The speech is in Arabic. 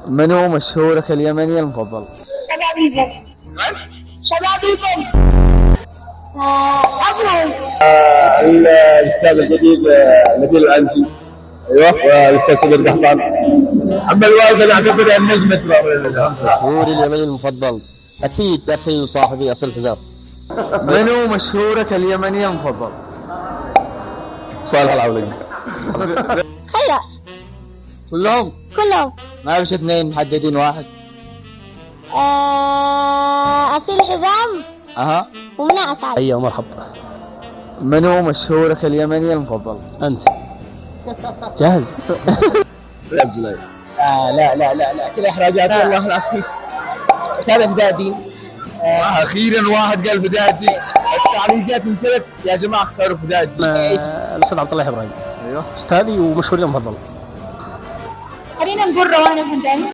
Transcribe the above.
من هو مشهورك اليمني المفضل؟ شبابيكم. شبابيكم. أبو الاستاذ الجديد نبيل العنجي. ايوه، والاستاذ سمير قحطان. اما الوالده نعتبر النجمه مشهوري اليمني المفضل اكيد اخي وصاحبي اصل حزام. من هو مشهورك اليمني المفضل؟ صالح العولي. خلاص كلهم كلهم. ما فيش اثنين محددين واحد. أصيل حزام اها ومنى أسعد. ايوه مرحبا. من هو مشهورك اليمني المفضل؟ انت جاهز؟ لا كل احراجات والله العظيم. هذا فدادي. اخيرا واحد قال فدادي. التعليقات انتهت يا جماعه، اختاروا فدادي. الاستاذ عبد الله ابراهيم. ايوه. استاذي ومشهوري المفضل. خلينا نقول روان الحمداني.